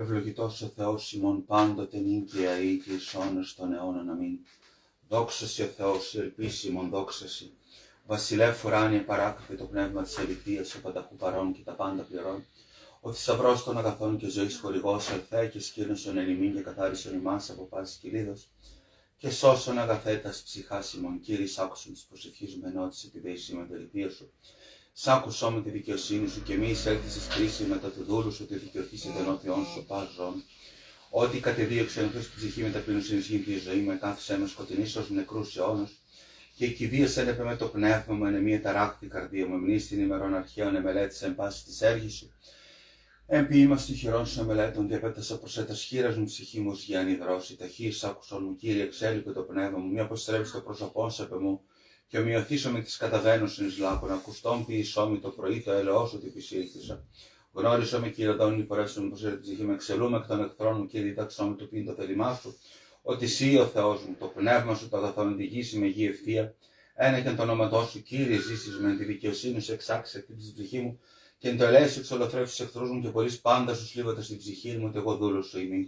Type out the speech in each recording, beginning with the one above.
Ευλογητός ο Θεός ημών πάντοτε νυν και αεί και εις αιώνας των αιώνων. Αμήν. Δόξα σοι ο Θεός, η ελπίση ημών δόξα σοι. Βασιλεύ ουράνιε παράκλητε το πνεύμα της αληθείας, ο πανταχού παρών και τα πάντα πληρών. Ο θησαυρός των αγαθών και ζωής χορηγός, ελθέ και σκήνωσον εν ημίν και καθάρισον ημάς από πάσης κυλίδος. Και σώσον αγαθέτας ψυχάς ημών, Κύριε, άκουσον της προσευχής μου ενώτης επιδέησή με τελειπία σου. Σ' άκουσό με τη δικαιοσύνη σου και μη εισέλθεις εις κρίση μετά του δούλου σου, ότι δικαιωθείς ενώπιον σου πάζον. Ότι κατεδίωξε εν Χριστού ψυχή με ταπεινοσύνης γίνει τη ζωή με κάθισε με σκοτεινής ως νεκρούς αιώνος. Και εκηδίασεν έπε με το πνεύμα μου εν μία ταράκτη καρδία μου, μνήστην ημερών αρχαίων εμελέτησε εν πάση της έργης σου. Εμποιήμαστε χειρών σου εμελέτων, διαπέτασα προς έτας χείρας μου ψυχή μου ως γιάννη δρόση. Ταχύς άκουσον μου, Κύριε, εξέλιπε το πνεύμα μου, μη αποστρέψει το πρόσωπό σου επ' μου. Και ομοιωθήσω με τις καταβαίνωσιν εις λάκων, ακουστών ποιησό το πρωί το έλεος ότι επισήλθησα. Γνώρισό με, Κύριε, δόνη πορέσω με προσέρτη ψυχή, με εξελούμε εκ των εχθρών μου, Κύριε, διδάξω με το πίν το θέλημά σου. Ότι εσύ ο Θεός μου, το πνεύμα σου το αγαθόν οδηγήσει με γη ευθεία. Ένα και εν το όνοματό σου, Κύριε, ζήσεις με τη δικαιοσύνη σου, εξάξει εκ της ψυχή μου, και εν το ελέησου εξολοθρεύει τους εχθρούς μου, και πολλής πάντα σου σλίβονται στην ψυχή μου, και εγώ δούλος σου ημί.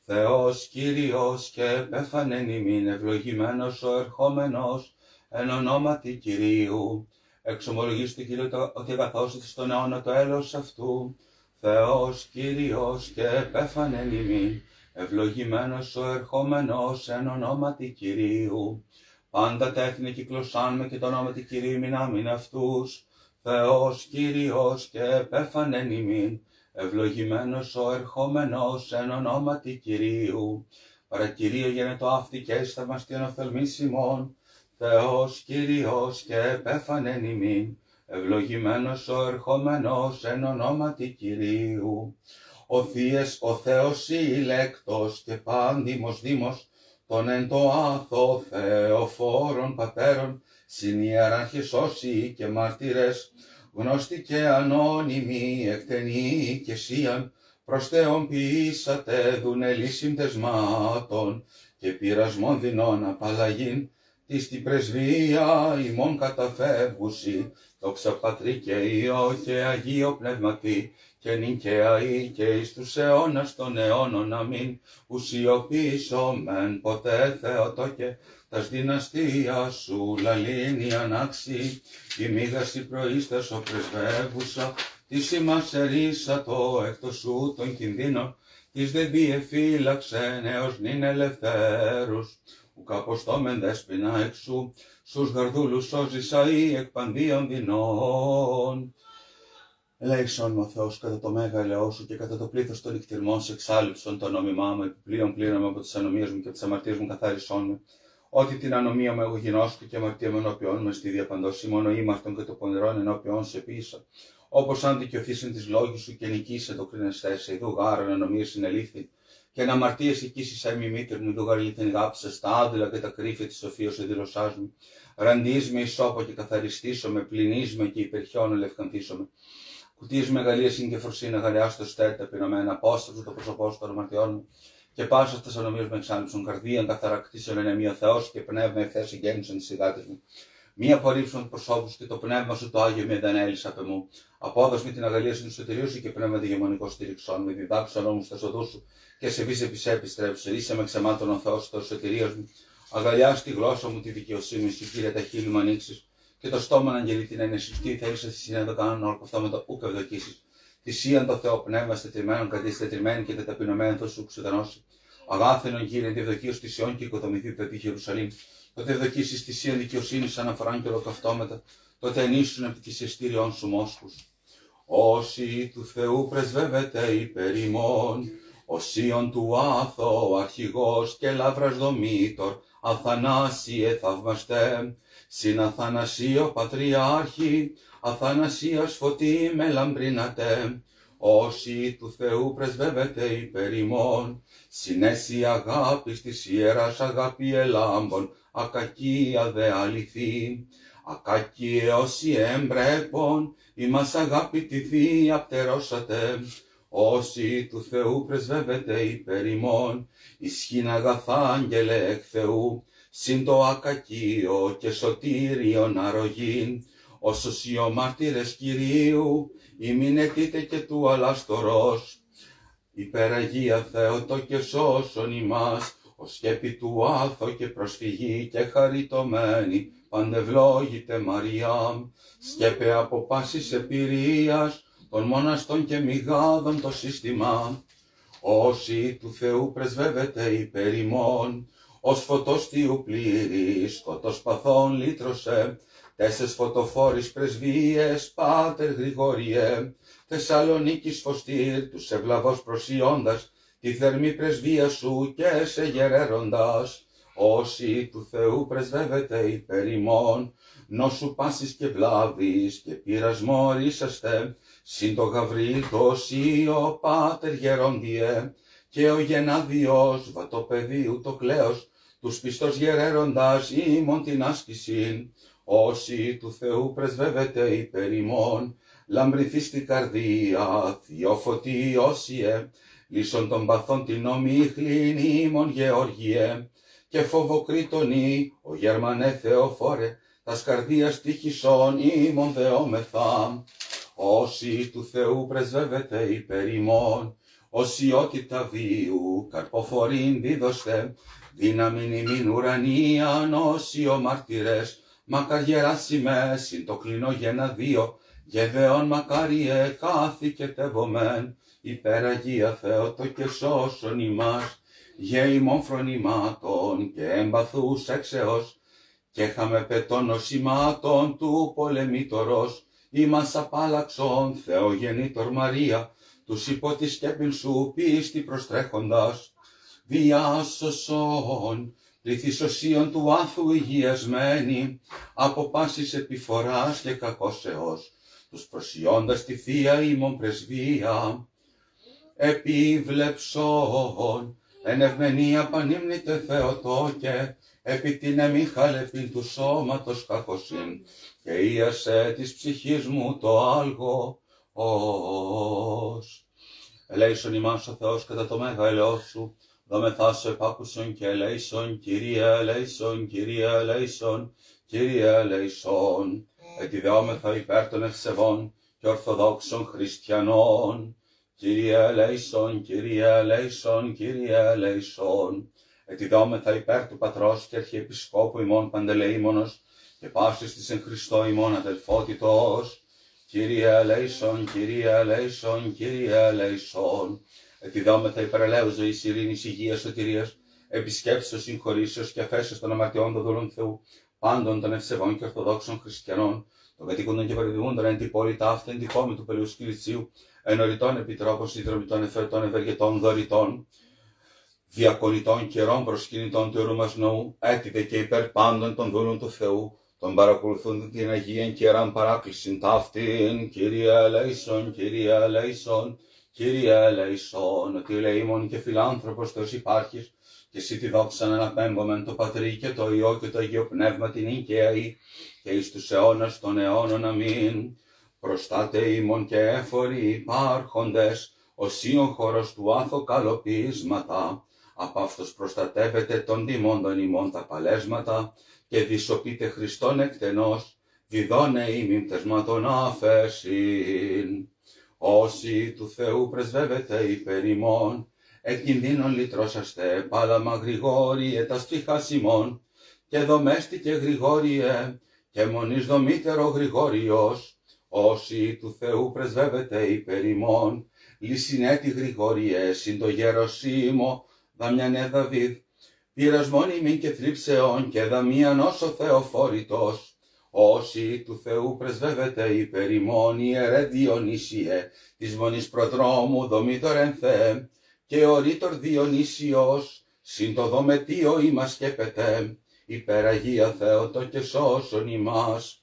Θεός, Κύριος και επέφανεν ημίν, ευλογημένος ο ερχόμενος. Εν ονόματι Κυρίου, εξομολογείς του Κύριου ότι αγαθώσετε στον αιώνα το έλεος αυτού. Θεός, Κύριος και επέφανεν ημίν, ευλογημένος ο ερχόμενος εν ονόματι Κυρίου. Πάντα τα έθνη κυκλωσάν με και το ονόματι Κυρίου μην άμυν αυτούς. Θεός, Κύριος και επέφανεν ημίν, ευλογημένος ο ερχόμενος εν ονόματι Κυρίου. Παρακυρίο γένετο αυτή και εις θαυμαστίον οφθαλμής ημών. Θεός, Κύριος και επέφανεν ημίν, ευλογημένος ο ερχόμενος εν ονόματι Κυρίου. Ο Θείες, ο Θεός ηλέκτος και πάντιμος δήμος, τον εν το άθο Θεοφόρων πατέρων, συνιεράρχες όσοι και μάρτυρες, γνωστοί και ανώνυμοι, εκτενοί και σίαν, προς Θεόν ποιήσατε δουνελίσιμ τεσμάτων και πειρασμών δεινών απαλλαγήν, της την πρεσβεία ημών καταφεύγουσι, δόξα Πατρί και Υιό και Αγίο Πνεύματι, και νυν και αεί και εις τους αιώνας των αιώνων. Αμήν. Ουσιοποιήσομεν ποτέ Θεοτόκε, τας δυναστείας σου λαλήν η ανάξη, η μήγαση προείστας ο πρεσβεύουσα, της ημάς ερίσατο εκτός σου των κινδύνων, της δε διεφύλαξεν έως νυν ελευθέρους. Ουκ αποστόμεν δέσποινα εξού, στους γαρδούλους σώζησα ή εκ παντίων δεινών. Ελέησον ο Θεός κατά το μέγα ελεό σου και κατά το πλήθος των νυχτηρμών σε εξάλληψον το νόμιμά μου, επιπλέον πλήρωνε από τις ανομίες μου και από τις αμαρτίες μου καθάρισόν με. Ότι την ανομία μου εγώ γινώσκω και αμαρτία μου ενώπιόν με στη διαπαντώση, μόνο ήμαρτον και το πονηρόν ενώπιόν σε πίσα. Όπως αν δικαιωθήσεν τις λόγους σου και νικήσε το κρίνεστέ σε, ειδού γάρον ανομίες συνελήφθη. Και να αμαρτίες εκείσεις έμι μήτρ μου, ειδού γαρλήθεν γάψες τα άδειλα και τα κρύφη της σοφίας ο δηλωσάς μου. Ραντείς με ισόπο και καθαριστήσω με, πληνείς με και υπερχιόν ελευκανθήσω με. Κουτίες μεγαλείας είναι και φροσίνα, γαλιά στο στέρτα πεινωμένα, απόσταψε το πρόσωπό σου των αμαρτιών μου. Και πάσα στα ανομίες με εξάλληψον, καρδίαν καθαρακτήσεων εν εμεί ο Θεός και πνεύμα ευθέως εγγέννησαν τις ηγάτες μου. Μη απορρίψουν του προσώπου και το πνεύμα σου το Άγιο με εντανέλησα απ' εμού. Απόδοσ' με την αγαλία σου εσωτερίου σου και πνεύμα διγεμονικό στήριξον, με διδάξον όμω στα σοδού σου και σε βίζε επιστρέψε. Είσαι με ξεμάτων ο Θεός το εσωτερίο μου. Αγαλιά στη γλώσσα μου τη δικαιοσύνη σου, Κύριε, τα χείλη μου ανοίξει. Και το στόμα να αγγελεί την ενεσυστή, θέλει στη συνέδο κάνουν όρκο αυτό με το ούκ ευδοκίσει. Θυσίαν το Θεό πνεύμα στετριμένων κατήστετριμένων και τεταπεινωμένων θα σου ξεδανώσει. Αγάθενον Κύριε, διευδοκίου τη Ιών και οικοδομηθεί το τη Ιερουσαλήμ. Τότε ευδοκίσει θυσίαν δικαιοσύνη σαν αφοράν και ολοκαυτώματα. Τότε ενίσχυουν επί τη εστήριών σου μόσχους. Όσοι του Θεού πρεσβεύεται υπέρ ημών, οσίων του άθο αρχηγός και λαύρας δομήτωρ, Αθανάσιε θαυμαστέ, συν Αθανασίο Πατριάρχη, Αθανασίας φωτί με λαμπρίνατε. Όσοι του Θεού πρεσβεύεται υπέρ ημών, συνέσει αγάπης της ιεράς αγάπη ελάμπων, ακακία δε αληθή. Ακακίε όσοι έμπρεπον, ημάς αγάπη τη θεία πτερώσατε. Όσοι του Θεού πρεσβεύεται υπέρ ημών, ισχύν αγαθά άγγελε εκ Θεού, συν το ακακείο και σωτήριον αρρωγήν. Όσος οι ο μάρτυρες Κυρίου, ημινετείτε και του αλάστορος. Υπεραγία Θεότο και σώσον ημάς, ως σκέπη του άθο και προσφυγή και χαριτωμένη, παντευλόγητε Μαριά, σκέπε από πάσης επηρείας, των μοναστών και μηγάδων το σύστημα, όσοι του Θεού πρεσβεύεται υπέρ ημών, ως φωτός Θείου πλήρης, σκοτός παθών λύτρωσε, τέσσερις φωτοφόρεις πρεσβείες, Πάτερ Γρηγόριε, Θεσσαλονίκης Φωστήρ, τους ευλαβώς προσιώντας, τη θερμή πρεσβεία σου και σε γερέροντας, όσοι του Θεού πρεσβεύεται υπέρ ημών, νόσου πάσης και βλάβης και πειρασμό ορίσαστε, συν το Γαβριήλ το Οσίο, Πάτερ Γερόντιε, και ο Γενάδιος Βατοπεδίου το κλέος, τους πιστός γερέροντας ημών την άσκησιν, όσοι του Θεού πρεσβεύεται υπέρ ημών, λαμπρηθείς στην καρδία, Θεοφωτή Όσιε, λύσον των παθών την ομίχλην ημών Γεώργιε, και φοβοκρίτονη, ο Γερμανέ Θεοφόρε, τας καρδίας τύχησον ημών δεόμεθα, όσοι του Θεού πρεσβεύεται υπέρ ημών, οσιότητα βίου, καρποφορήν δίδωστε, δύναμην ημίν ουρανίαν, όσιο μάρτυρες, μακαριεράσιμες, συν το κλινό γεναδίο, γεδεών μακάριε καθηκετεύομεν, υπεραγία Θεότο και σώσον ημάς, γε ημών φρονημάτων και εμπαθούς έξεως, και χαμε πετών νοσημάτων του πολεμήτωρος, ημάς απάλαξον Θεογεννήτωρ Μαρία, τους υπό τη σκέπην σου πίστη προστρέχοντας, διάσωσον πληθύς οσίων του άθου υγιασμένη, από πάσης επιφοράς και κακώσεως, τους προσιώντας τη Θεία ημών πρεσβεία, επίβλεψον εν ευμενία πανύμνητε Θεοτόκε, επί την εμίχαλεπιν του σώματος κακοσύν, και ίασε της ψυχής μου το άλγο ως. Ελέησον ημάς ο Θεός κατά το μέγα ελαιός σου, δόμεθά σου επάκουσον και ελέησον, Κύριε ελέησον, Κύριε ελέησον, Κύριε ελέησον, ετιδεόμεθα υπέρ των ευσεβών και ορθοδόξων χριστιανών, Κύριε ελέησον, Κύριε ελέησον, Κύριε ελέησον, ετιδεόμεθα υπέρ του Πατρός και Αρχιεπισκόπου ημών Παντελεήμονος και πάσης της εν Χριστώ ημών αδελφότητος, Κύριε ελέησον, Κύριε ελέησον, Κύριε ελέησον, ετιδεόμεθα υπερελαίου ζωής, ειρήνης, υγείας, σωτηρίας, επισκέψεως, συγχωρήσεως και αφέσεως των αμαρτιών των δούλων Θεού, πάντων των ευσεβών και ορθοδόξων χριστιανών, των κατοικούντων και περιβιούντων εν την πόλη ταύτη, εν την κόμη του Πελαιούς Κιλιτσίου, ενωριτών επιτρόπων, συνδρομητών, εφερτών, ευεργετών, δωρητών, διακονητών, καιρών προσκυνητών του ιερού μας ναού, έτιδε και υπέρ πάντων των δούλων του Θεού, τον παρακολουθούν την Αγίαν και ιεράν παράκλησιν ταύτην, Κύριε ελέησον, Κύριε ελέησον, Κύριε ελέησον, ότι ελεήμων και φιλάνθρωπος Θεός υπάρχεις, και εσύ τη δόξα να αναπέμπομεν το Πατρί και το Υιό και το Αγίο Πνεύμα την οικαίη, και εις τους αιώνας των αιώνων αμήν. Προστάτε ημών και έφοροι υπάρχοντες, οσίων χώρος του άθο καλοπίσματα, απ' αυτός προστατεύετε των τιμώντων ημών τα παλέσματα, και δισοπείτε Χριστόν εκτενός, διδώνε ημίν πτεσμάτων άφεσιν. Όσοι του Θεού πρεσβεύετε υπέρ ημών, εκ κινδύνων λυτρώσαστε, πάλαμα Γρηγόριε τας ψυχάς ημών, και δομέστηκε Γρηγόριε, και μονής δομήτερο Γρηγόριος, όσοι του Θεού πρεσβεύετε υπέρ ημών, λυσινέτη Γρηγόριε, συν το Γεροσίμο, δαμιανέ Δαβίδ, πειρασμόν ημίν και θλίψεων, και δαμίανος ο Θεοφόρητος, όσοι του Θεού πρεσβεύετε υπέρ ημών, ιερέ Διονύσιε, της μονής προδρόμου δομήτωρ εν Θεέ, και ορίτορ Διονύσιος, συν το δομετίο ημάς σκέπετε, υπεραγία Θεότο και σώσον ημάς.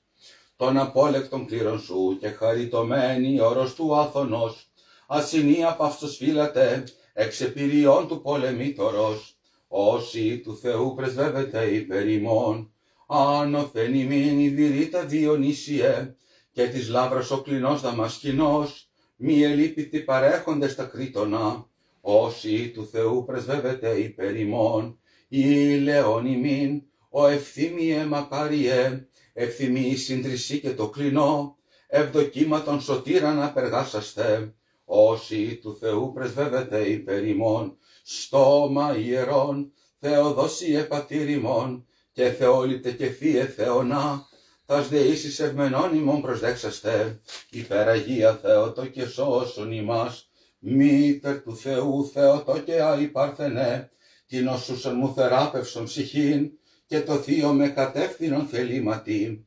Τον απόλεκτον κλήρων σου και χαριτωμένη όρος του άθωνος, ασυνία παύσος φύλατε, εξ επιρριών του πολεμήτωρος, όσοι του Θεού πρεσβεύετε υπέρ ημών, άνωθεν ημίν η βηρήτα Διονύσιε, και της λάβρας ο κλινός δαμασκηνός, μη ελείπητοι παρέχοντες τα κρήτονα, όσοι του Θεού πρεσβεύετε υπέρ ημών, ηλαιόν ημίν, ο ευθύμιε μακάριε, ευθυμί η σύντρηση και το κλινό, ευδοκίματον σωτήραν απεργάσαστε, όσοι του Θεού πρεσβεύεται υπέρ ημών, στόμα ιερών, Θεοδόσιε πατήρ ημών, και Θεόληπτε και Θύε Θεονά, τας δεήσεις ευμενών ημών προσδέξαστε, υπεραγία Θεότο και σώσον ημάς, μήτερ του Θεού Θεότο και αϊπαρθενέ, την οσούσον μου θεράπευσον ψυχήν, και το θείο με κατεύθυνον θελήματι.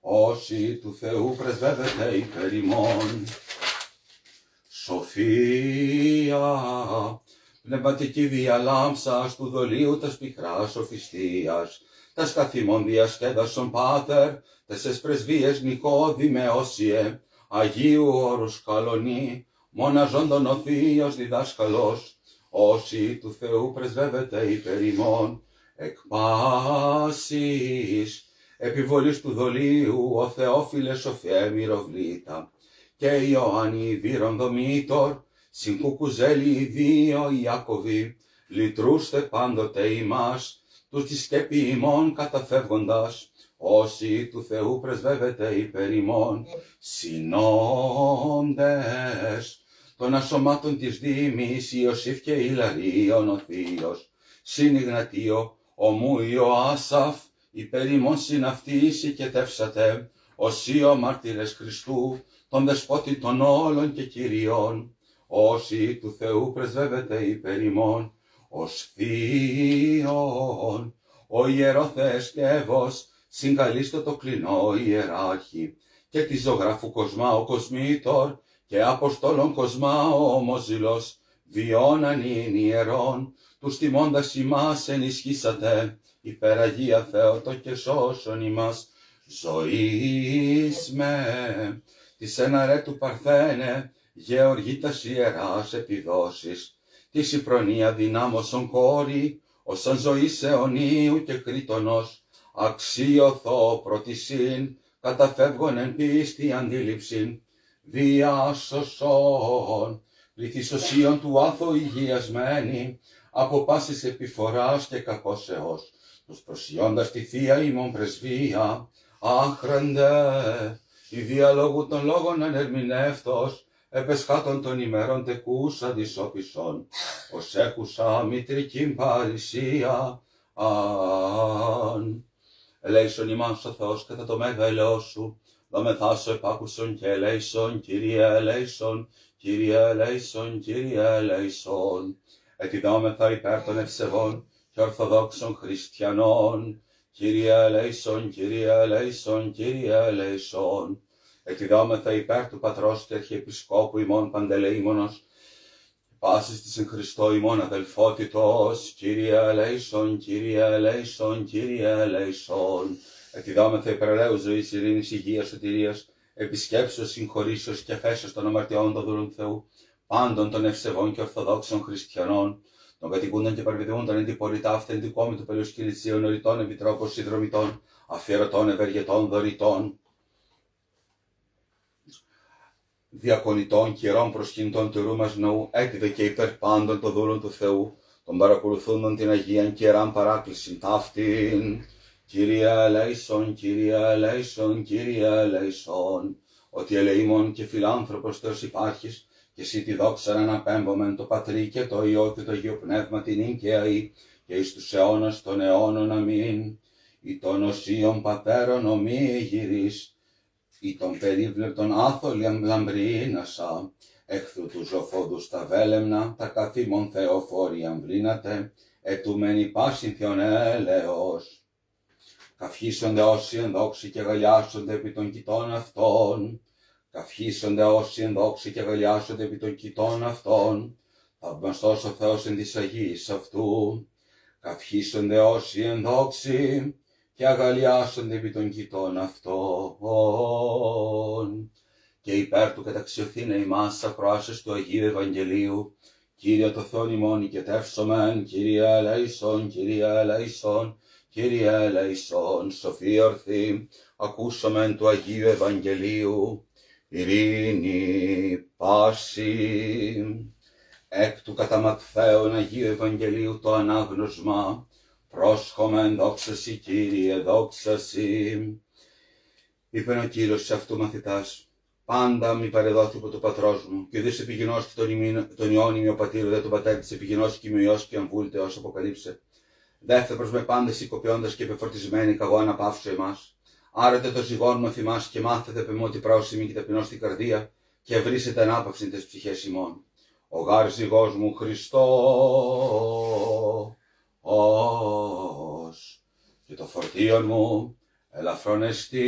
Όσοι του Θεού πρεσβεύεται υπέρ ημών, σοφία, πνευματική διαλάμψας του δολίου τας πικράς σοφιστίας, τας καθημών διασκέδασον πάτερ, τες εσπρεσβείες Νικόδημε όσιε, Αγίου όρους καλονί, μοναζόντων ο Θείος διδάσκαλος, όσοι του Θεού πρεσβεύεται υπέρ ημών, εκ πάσης επιβολής του δολίου, ο Θεόφιλες σοφιέ μυροβλήτα, και Ιωάννη Βύρον Δομήτωρ, συγκουκουζέλη οι δύο Ιακωβοί, λυτρούστε πάντοτε ημάς, τους τη σκέπη ημών καταφεύγοντας, όσοι του Θεού πρεσβεύεται υπέρ ημών, συνόντες των ασωμάτων της Δήμης, Ιωσήφ και Ιλαρίων ο Θείος, συν Ιγνατίο, ομού Ιωάσαφ, υπέρ ημών συναυτής οικετεύσατε, οσίω μάρτυρες Χριστού, των δεσπότη των όλων και Κυριών, όσοι του Θεού πρεσβεύεται υπέρ ημών, ως Θείον, ο ιερόθεες Κέβος, συγκαλείστε το κλινό ιεράρχη, και τη ζωγράφου Κοσμά ο Κοσμήτωρ, και Αποστόλων Κοσμά ο Ομοζήλος, βιώναν ιερών, τους τιμώντας ημάς ενισχύσατε, υπεραγία Θεότο και σώσον ημάς, ζωής με, της εναρέ του Παρθένε, Γεωργίτας ιεράς επιδόσεις, της η προνοία δυνάμωσον κόρη, ως αν ζωής αιωνίου και κρήτονος, αξίωθο πρωτισήν, καταφεύγον εν πίστη αντίληψην, διάσωσον, πληθυσοσίων του άθου υγιασμένη, από πάσης επιφοράς και κακώσεως, τους προσιώντας τη Θεία ημών πρεσβεία, άχραντε, η διαλόγου των λόγων ανερμηνεύτος, επεσχάτων των ημερών τεκούσα δισόπισον, ως έχουσα μητρικήν παρησία, αν. Ελέησον ημάς ο Θεός κατά το μέγα ελαιός σου, δομεθάσω επάκουσον και ελέησον, Κύριε ελέησον, Κύριε ελέησον, Κύριε ελέησον. Ετιδόμεθα υπέρ των ευσεβών και ορθοδόξων χριστιανών, Κύριε ελέησον, Κύριε ελέησον, Κύριε ελέησον. Ετιδόμεθα υπέρ του Πατρός και Αρχιεπισκόπου ημών Παντελεήμονος, πάσης της εν Χριστώ ημών αδελφότητος, Κύριε ελέησον, Κύριε ελέησον, Κύριε ελέησον. Ετιδόμεθα υπερελαίου ζωής, ειρήνης, υγείας, σωτηρίας, επισκέψεως, συγχωρήσεως και αφέσεως των αμαρτιών των δούλων Θεού, πάντων των ευσεβών και ορθοδόξων χριστιανών, των κατοικούντων και παρβιδούντων εν τη πολιτά αυθεντικόμη του περιοσκηνησίων, οριτών επιτρόπων συνδρομητών, αφιερωτών, ευεργετών, δωρητών, διακονητών, καιρών προσκυνητών του ρούμας ναού, έτιδε και υπέρ πάντων των δούλων του Θεού, των παρακολουθούντων την Αγίαν και ιεράν παράκλησιν ταύτην. Κύριε ελέησον, Κύριε ελέησον, Κύριε ελέησον, ότι ελεήμων και φιλάνθρωπος Θεός υπάρχεις, και εσύ τη δόξα αναπέμπομεν το Πατρί και το Υιό και το Αγίο Πνεύμα την ίνκαιαη, και εις τους αιώνας των αιώνων αμήν. Ή των οσίων πατέρων ομοίη γυρίς, ή των περίβλεπτων άθολιαν λαμπρίνασα, εχθρού του ζωφόδους τα βέλεμνα, τα καθήμων θεοφόριαν βρίνατε, ετούμενοι πάσιν θειον έλεος. Καυχήσονται όσοι ενδόξοι και αγαλιάσονται επί των κοιτών αυτών. Καυχήσονται όσοι ενδόξοι και αγαλιάσονται επί των κοιτών αυτών. Θαυμαστός ο Θεός εν της Αγίας αυτού. Καυχήσονται όσοι ενδόξοι και αγαλιάσονται επί των κοιτών αυτών. Και υπέρ του καταξιωθήνε ημάς ακροάσεις του Αγίου Ευαγγελίου. Κύριε το Θεόν ημών οικετεύσομεν, Κύριε ελέησον, Κύριε ελέησον. Κύριε ελέησον, σοφή ορθή, ακούσομεν του Αγίου Ευαγγελίου, ειρήνη πάση. Εκ του κατά Ματθαίον Αγίου Ευαγγελίου το ανάγνωσμα, πρόσχομεν δόξα σοι Κύριε, δόξα σοι. Είπεν ο Κύριος σε αυτού μαθητάς, πάντα μη παρεδόθη από το πατρός μου, και ουδής επιγενώσει τον Ιόνι ο πατήρ, δε τον πατέρ της επιγενώσει και μειώσει και αμβούλτε ως αποκαλύψε. Δεύθε προς με πάντες οικοποιώντας και επεφορτισμένοι, καγώ αναπαύσου εμάς. Άρετε το ζυγόν μου θυμάς και μάθετε πεμού ότι πρόσημη και ταπεινώ στην καρδία, και ευρύσετε ανάπαυση τες ψυχές ημών. Ο γάρ ζυγός μου Χριστός, και το φορτίον μου ελαφρόν εστίν.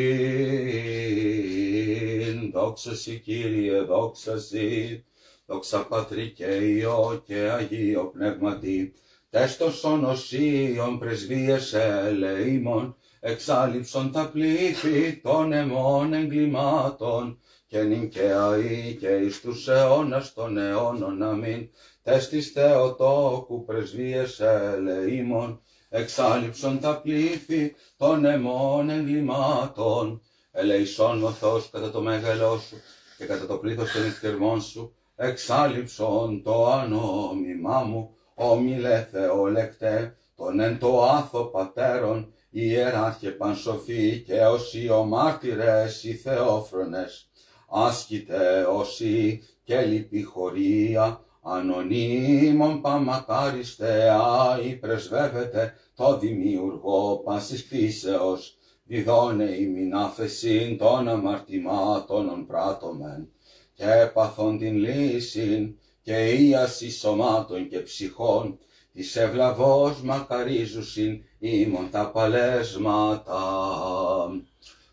Δόξα σοι Κύριε, δόξα σοι, δόξα Πατρί και Υιό και Αγίο Πνεύματι. Τες των σωνοσίων πρεσβείες ελεήμων, εξάλληψον τα πλήθη των αιμών εγκλημάτων, και νυν και αεί και εις τους αιώνας των αιώνων αμήν. Τες της Θεοτόκου πρεσβείες ελεήμων, εξάλληψον τα πλήθη των αιμών εγκλημάτων. Ελεησόν ο Θεός κατά το μέγαλό σου και κατά το πλήθος των νυχτερμών σου, εξάλληψον το ανόμημά μου. Όμιλε Θεόλεκτε, τον εν το άθο πατέρων, ιεράρχε πανσοφοί και όσοι ο μάρτυρες οι θεόφρονες. Άσκητε όσοι και λυπηχωρία, ανωνύμων παμακάριστε, άι πρεσβεύετε το δημιουργό πάσης κτήσεως. Διδώνε ημιν άφεσιν των αμαρτημάτων ον πράττωμεν, και έπαθον την λύσιν και ίαση σωμάτων και ψυχών, της ευλαβώς μακαρίζουσιν ημών τα παλέσματα.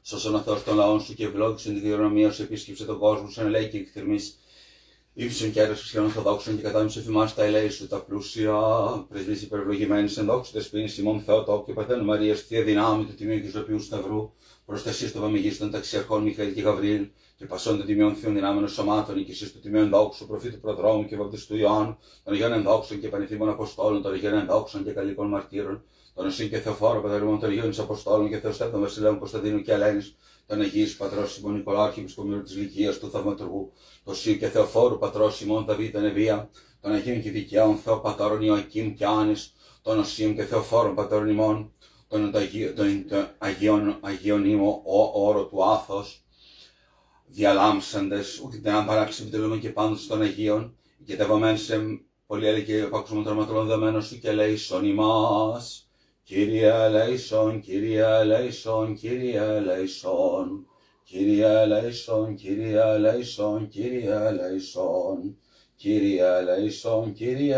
Σώσον ο Θεός των λαών σου και ευλόγησον την κληρονομία σου, επίσκεψε τον κόσμο σου, ελέη και εκτιρμής. Ήψον και αίρες χριστιανών ορθοδόξων και κατάμισε εφημάς τα ελέη σου, τα πλούσια πρεσβείς υπερευλογημένης εν δόξου δεσποίνης ημών Θεοτόκου και Παρθένου Μαρίας, θεία δυνάμει του Τιμίου και Ζωπιού Σταυρού, προστασίες του Βαμηγίστων ταξιαρχών Μιχαήλ και Γαβρίλ, και πασών των τιμιών θείων δυνάμενων σωμάτων, οικησής του Τιμίου Ενδόξου, προφήτου Προδρόμου και Βαπτιστού Ιωάννου, των Αγίων Ενδόξων και Πανηθήμων Αποστόλων, των Αγίων Ενδόξων και Καλικών Μαρτύρων, των Οσύν και Θεοφόρων Παταρήμων, των Αγίων Αποστόλων και Θεοστέπτων Βασιλέων Κωνσταντίνου και Ελένης, των Αγίης Πατρός Σιμών Νικολάρχη, Επισκομήρου της Λυκίας του Θαυματουργού, των Σίου και Θεοφόρου Πατρός Σιμών Δαβίδ Ενεβία, των Αγίων και Δικαίων Θεοπατώρων Ιωακήμ και Άνης, των Οσίων και Θεοφόρων Πατρών ημών, των Αγίων ήμω όρο του άθος, διαλάμψαντες, ούτε την άμπαραξη επιτελούμε και πάντως των Αγίων, και τεβαμένοι σε πολύ έλεγε και επάκουσμα τροματολών δεμένων σου και λέησον ημάς. Κύριε ελέησον, Κύριε ελέησον, Κύριε ελέησον, Κύριε ελέησον, Κύριε ελέησον, Κύριε ελέησον, Κύριε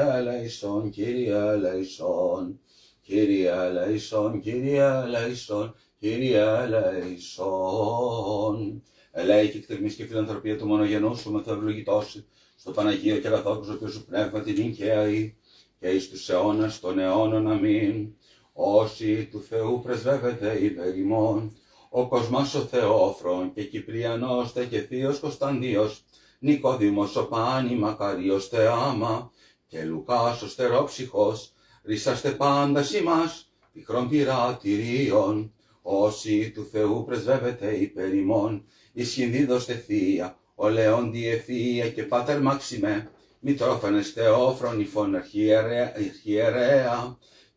ελέησον, Κύριε ελέησον, Κύριε ελέησον, Κύριε ελέησον, Κύριε ελέησον, Κύριε ελέησον. Ελέη και εκτιμής και φιλανθρωπία του μονογενού σου με θεοευλογητώσει, στο Παναγίο και αγαθό σου σου πνεύμα την νυν και αεί, και εις τους αιώνας των αιώνων αμήν. Όσοι του Θεού πρεσβεύεται υπέρ ημών, ο Κοσμάς ο Θεόφρον και Κυπριανός τε και Θείος Κωνσταντίος, Νικόδημος ο Πάνη Μακαρίος Θεάμα, και Λουκάς ο Στερόψυχος, ρίσαστε πάντας ημάς, πικρών πειρατηρίων. Όσοι του Θεού πρεσβεύεται υπέρ ημών, ισχυνδίδωστε Θεία, ο Λεόντιε Θεία και Πάτερ Μαξιμέ, Μητρόφανες Θεόφρον υφών αρχιερέα,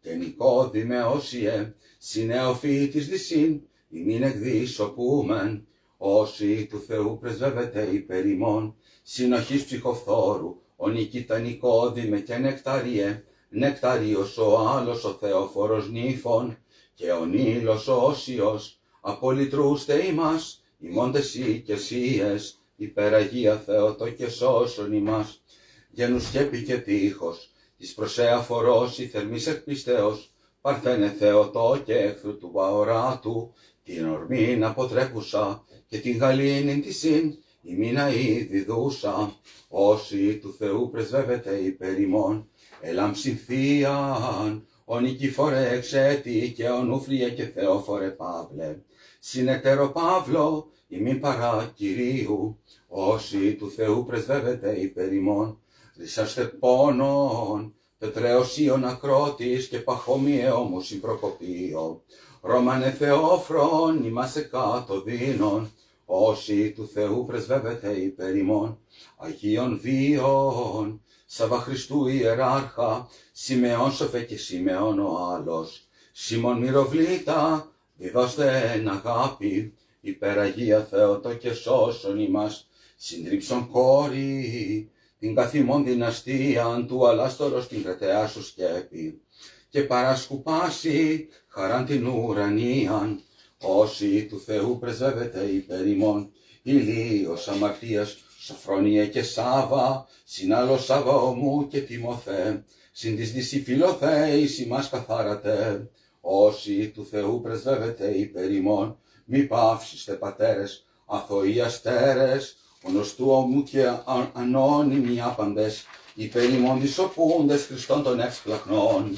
και Νικόδημε Όσιε, συνεοφύτης δυσίν, ημίν εκδίσοπούμεν. Όσοι του Θεού πρεσβεύεται υπέρ ημών, συνοχής ψυχοφθόρου, ο Νικήτα Νικόδημε και Νεκταριέ, Νεκταρίος ο άλλος ο Θεόφορος νύφων, και ο Νίλος ο Όσιος, απολυτρούστε ημάς, ημώντες ή και εσύες, υπεραγία Θεότο και σώσον ημάς. Γενους σκέπη και τείχος, της προσέαφορος η θερμής εκπιστέως, Παρθένε Θεότο και εχθρού του παοράτου, την ορμήν αποτρέπουσα και την γαλήνην τυσίν, ημίνα ήδη δούσα. Όσοι του Θεού πρεσβεύεται υπέρ ημών, ελάμψην Θείαν, ο Νικηφόρε εξέτη και ο Νούφριε και Θεόφορε Παύλε, συνετέρω Παύλο, ημίν παρά Κυρίου. Όσοι του Θεού πρεσβεύεται υπέρ ημών, ρίσαστε πόνον, Πετρέωσίον Ακρότης και Παχώμιε όμως συμπροκοπείο. Ρώμανε Θεόφρον, είμαστε κάτω δίνων. Όσοι του Θεού πρεσβεύεται υπέρ ημών, Αγίων Βίων, Σαββα Χριστού Ιεράρχα, Σιμεών Σοφέ και Σιμεών ο άλλος, Σιμών Μυροβλήτα, διδώστε εν αγάπη, υπεραγία Θεότο και σώσον ημάς, συντρίψον κόρη, την καθημών δυναστείαν του αλάστορος την κρατεά σου σκέπη, και παρασκουπάσει χαράν την ουρανίαν, όσοι του Θεού πρεσβεύεται υπέρ ημών, ηλίος αμαρτίας, Σοφρόνιε και Σάβα, συνάλλο Σαβαωμού και Τιμοθέ, συν της δυσυφιλοθέης ημάς καθάρατε, όσοι του Θεού πρεσβεύεται υπέρ ημών, μη παύσιστε πατέρες, αθωοί αστέρες, γνωστού ομού και ανώνυμοι άπαντες, υπέρ ημών δυσοπούντες Χριστών των εύσπλαχνών,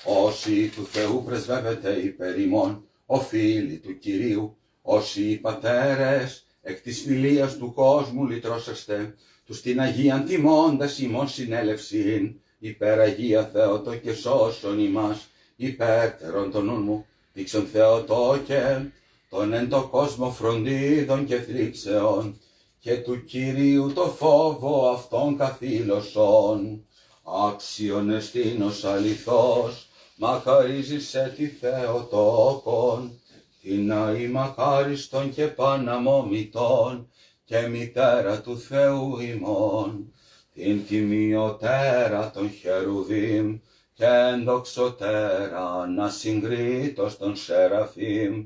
όσοι του Θεού πρεσβεύεται υπέρ ημών, οφείλοι του Κυρίου, όσοι οι πατέρες, εκ της φιλίας του κόσμου λυτρώσεστε, τους την Αγίαν τιμώντας ημών συνέλευσιν, υπέρ Αγία Θεότο και σώσον ημάς, υπέρτερον τον νουν μου, δείξον Θεότο και τον εν το κόσμο φροντίδων και θλίψεων, και του Κυρίου το φόβο αυτόν καθήλωσον. Άξιον εστίνος αληθώς, μακαρίζησε τη Θεοτόκον, την αη μακάριστον και παναμόμητον, και μητέρα του Θεού ημών, την τιμιωτέρα των χερουβίμ, και ενδοξωτέρα να συγκρίτως των σεραφείμ,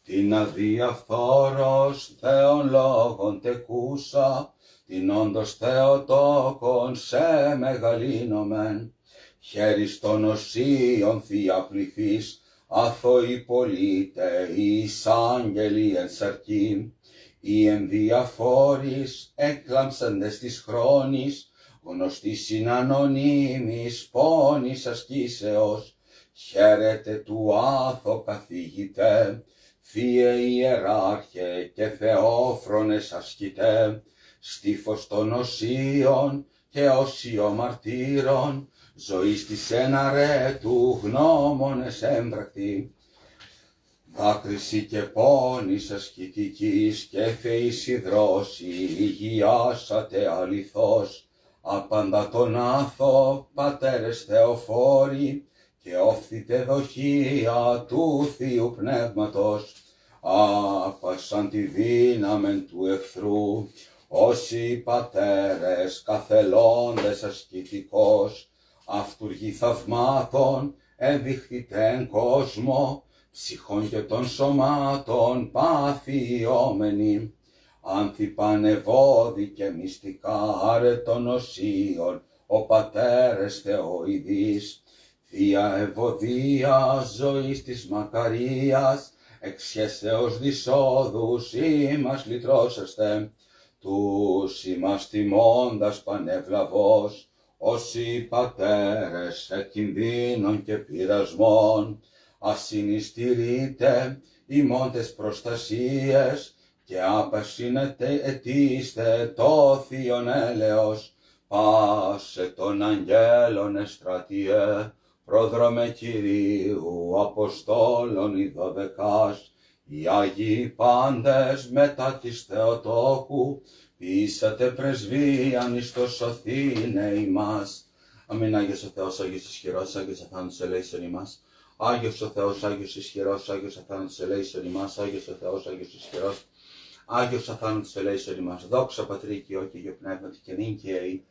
την αδιαφθόρος Θεόν λόγων τεκούσα, την όντως Θεοτόκον σε μεγαλύνομεν, χέρις των οσίων θεία πληθής, αθώοι πολίτε, εις άγγελοι εν σαρκή, οι ενδιαφόρεις έκλαμψαντες της χρόνης, γνωστοί συνανωνύμης πόνης ασκήσεως, χαίρετε του άθω καθηγητέ, Θείε ιεράρχε και θεόφρονες ασκητέ, στίφος των οσίων και οσίων μαρτύρων, ζωής της εναρέτου γνώμονες έμπρακτη, δάκρυση και πόνης ασκητικής και θεής υδρόση υγιάσατε αληθώς, απάντα τον άθω πατέρες θεοφόροι, και όφθητε δοχεία του Θείου Πνεύματος, άπασαν τη δύναμεν του εχθρού, όσοι πατέρες καθελώντες ασκητικός, αυτούργοι θαυμάτων ενδειχθητέν κόσμο, ψυχών και των σωμάτων παθιόμενοι, άνθη πανεβόδι και μυστικά αρετών οσίων, ο πατέρες Θεοειδής, Θεία ευωδία ζωής της μακαρίας, εξαίσεως δυσόδους ημάς λυτρώσεστε, τους ημάς τιμώντας πανευλαβώς, όσοι πατέρες εκκινδύνων και πειρασμών, ασυνιστηρείτε ημώντες προστασίες, και άπασινετε ετήστε το θείον έλεος, πάσε των αγγέλων εστρατιέ, πρόδρομε Κυρίου Αποστόλων οι 12, οι Άγιοι πάντες μετά της Θεοτόκου, πείσατε πρεσβείαν εις το σωθήνε ημάς. Αμήν. Άγιος ο Θεός, Άγιος ισχυρός, Άγιος αθάνατος ελέησον ημάς. Άγιος ο Θεός, Άγιος ισχυρός, Άγιος αθάνατος ελέησον ημάς. Άγιος ο Θεός, Άγιος ισχυρός, Άγιος αθάνατος ελέησον ημάς. Δόξα Πατρί και Υιό και Αγίου Πνεύματι και νυν και αεί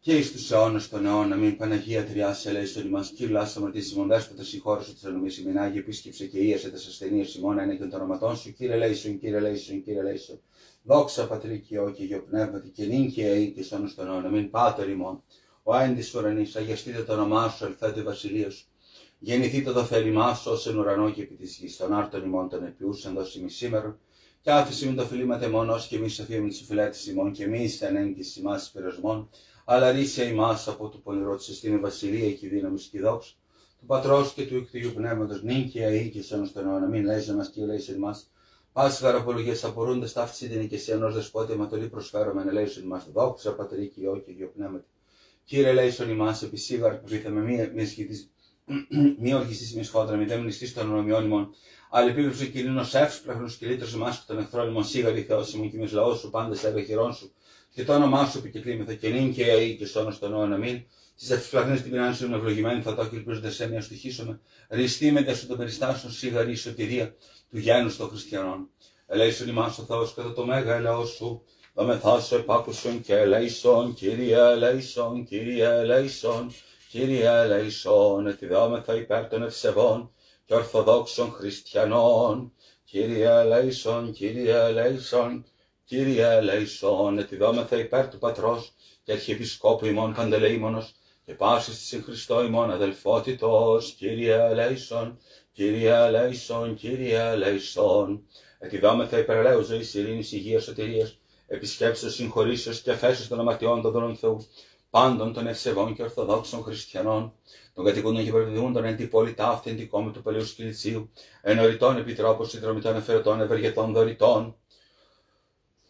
και εις τους αιώνας των αιώνων. Αμήν. Παναγία Τριάς ελέησον ημάς. Κύριε Λάσσα αμαρτήσεις ημών, Δέσποτα συγχώρεσαι της ενομής ημών, Άγιε επίσκεψε και ίασε τας ασθενείες ημών, ένεκεν των οματών σου. Κύριε ελέησον, Κύριε ελέησον, Κύριε ελέησον. Δόξα Πατρί και Υιό και Αγίου Πνεύματι και νυν και αεί και εις αιώνας των αιώνων. Αμήν. Πάτερ ημών, ο άιν της ουρανής, αγιαστείτε το όνομά σου, ελθέτω η βασιλεία σου. Γεννηθείτε το θέλημά σου ως εν ουρανό και επί της γης. Των άρτων ημών των επιούσεν δώσει ημί σήμερον, και άφησε μην το φιλήματε μόνος και μη σοφίεμιν της οφειλέτης ημών, και μη εις ανέγκης ημάς πειρασμών, αλλά ρίσε ημάς από του πονηρό της εστίν βασιλεία και η δύναμη και η δόξα του Πατρός και του Υιού Πνεύματος, νυν και αεί και εις αιώνας των αιώνων. Αμήν. Λέιζε μας, Κύριε, λέισε εμάς. Πάση χαραπολογίες απορούντες, ταύτιση την οικεσία ενός δεσπότη, αιματολή προσφέρομεν, ελέησον ημάς. Δόξα Πατρί και Υιό και Αγίου Πνεύματι. Κύριε, ελέησον ημάς, επισύγαρ που πρίθαμε μη οργιστής μη σφόδρα, μη δε μνηστής των ονομιών ημών. Αλλά επίβλεψε Κυρίνος εύσπλαχνος και λύτρωσε εμάς και των εχθρών ημών, σίγαρη Θεός ημών και μες λαός σου, πάντες έργα χειρών σου. Και το όνομά σου επικεκλήμεθα και νυν και αεί και σώνος των αιώνων. Αμήν. Τις ευσπλαχνές την πειράνη σου ευλογημένη θα το και ελπίζονται σε μια στοιχίσουμε. Ριστή με τα σου των περιστάσεων σίγαρη η σωτηρία του γένους των χριστιανών. Ελέησον ημάς ο Θεός κατά το μέγα έλεος σου δόμεθά σου επάκουσον και ελέησον, Κύριε ελέησον, Κύριε ελέησον, Κύριε ελέησον, ετιδόμεθα υπέρ των ευσεβών και ορθοδόξων χριστιανών, Κύριε ελέησον, Κύριε ελέησον, Κύριε ελέησον, ετιδόμεθα υπέρ του Πατρός και Αρχιεπισκόπου ημών Παντελεήμονος και πάσης της εν Χριστώ ημών αδελφότητος, Κύριε ελέησον, Κύριε ελέησον, Κύριε ελέησον, ετιδόμεθα υπέρ ελέους ζωής, ειρήνης, υγείας, σωτηρίας, επισκέψεως, συγχωρήσεως και αφέσεως των αμαρτιών των δούλων Θεού, πάντων των ευσεβών και ορθοδόξων χριστιανών, των κατοικούντων και προβιδούντων εν τη πόλη ταύτη, εν τη κόμη του Παλαιού Σκυλιτσίου, ενωριτών επιτρόπων, συνδρομητών, εφαιρετών, ευεργετών, δωρητών,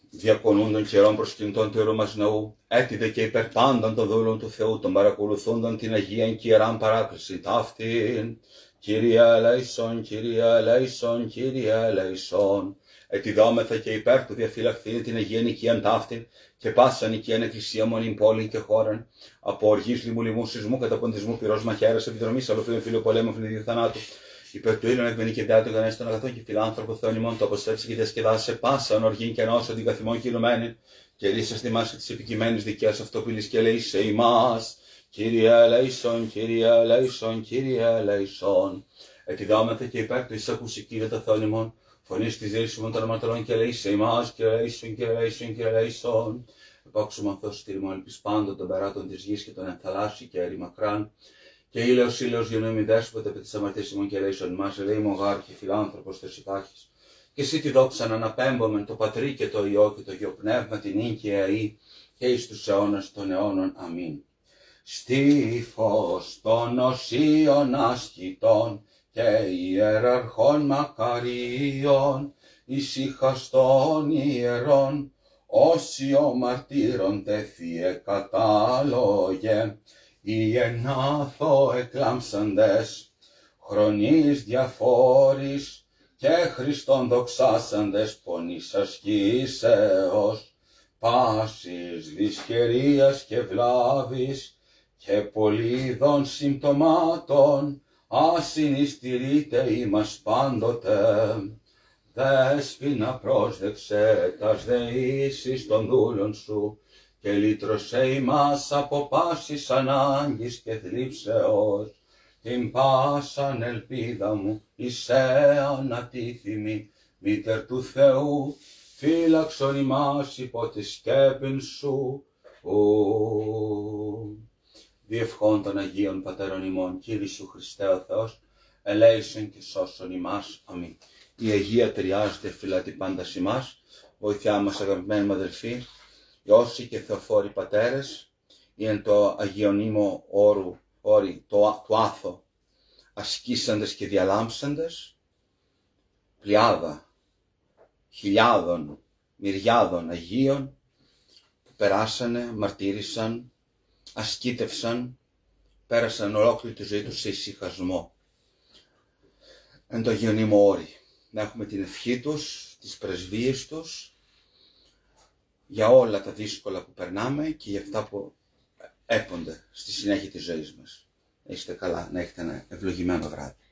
διακονούντων καιρών προσκυνητών του ιερού μας ναού, έτιδε και υπέρ πάντων των δούλων του Θεού, των παρακολουθούντων την Αγία και Ιεράν παράκληση ταύτην, Κύριε ελέησον, Κύριε ελέησον, Κύριε ελέησον, ετιδόμεθα και υπέρ του διαφυλαχθήν την Αγία Νικίαν ταύτην και πάσαν οικίαν εκκλησία μονήν πόλην και χώραν, από οργής λιμού, σεισμού, καταποντισμού, πυρός μαχαίρας, επιδρομής, αλλοφύλων, φίλου πολέμου, φληδιού θανάτου, υπέρ του ήλιον εκμενή και διάτου γανές των αγαθών και φιλάνθρωπο Θεόν ημών, το αποστρέψει και διασκεδάσει σε πάσαν οργήν και νόσο την καθημών κυλουμένη, και λύσας θυμάς και της επικειμένης δικαίας αυτοπύλης και λέει σε ημάς, Κύριε ελέησον, Κύριε ελέησον, Κύριε ελέησον, ετιδόμεθα και υπέρ του εισακούσι Κύριε το Θεόν ημών, φωνής της δίρυσης ημών των αμαρτωλών και λέει σε ημάς, Κύριε ελέησον, Κύριε ελέησον, Κύριε ελέησον, επάξουμε αυτός στήριμον ελπίς πάντων των περάτων της γης και των ενθαλάσσι και αέρι μακράν, και ήλαιος γεννούμι δέσποτε επί της αμαρτίας ημών και ελέησον ημάς, ελέημον γάρ και φιλάνθρωπος θεσιτάχης, και εσύ τη δόξα να αναπέμπομεν το Πατρί και το Υιό και το Υιό Πνεύμα την νυν και αεί και εις τους αιώνας των αιώνων. Αμήν. Στίφος των οσίων ασκητών και ιεραρχών μακαρίων, ησυχαστών ιερών, όσιο μαρτύρων τεθείε κατάλογε, οι ενάθω εκλάμψαντες, χρονείς διαφόρης και Χριστόν δοξάσαντες πονής ασκήσεως, πάσης δυσκερίας και βλάβης και πολύδων συμπτωμάτων, ασυνιστηρείτε ημάς πάντοτε. Δέσποινα πρόσδεξε τας δεήσεις των δούλων σου και λύτρωσε ημάς από πάσης ανάγκης και θλίψεως, την πάσαν ελπίδα μου εισέ ανατίθιμη, μήτερ του Θεού, φύλαξον ημάς υπό τη σκέπην σου. Διευχών των Αγίων Πατέρων ημών, Κύριε Σου Χριστέ ο Θεός, ελέησον και σώσον ημάς. Αμήν. Η Αγία Τριάζεται φυλάτη πάντα ημάς, βοηθιά μας αγαπημένοι μου αδελφοί, Ιώσοι και Θεοφόροι πατέρες, είναι το αγιονύμο όρι του άθο, ασκήσαντες και διαλάμψαντες, πλειάδα χιλιάδων, μυριάδων Αγίων που περάσανε, μαρτύρησαν, ασκήτευσαν, πέρασαν ολόκληρη τη ζωή τους σε ησυχασμό. Εν το αγιονύμο όρι, να έχουμε την ευχή τους, τις πρεσβείες τους, για όλα τα δύσκολα που περνάμε και για αυτά που έπονται στη συνέχεια της ζωής μας. Να είστε καλά, να έχετε ένα ευλογημένο βράδυ.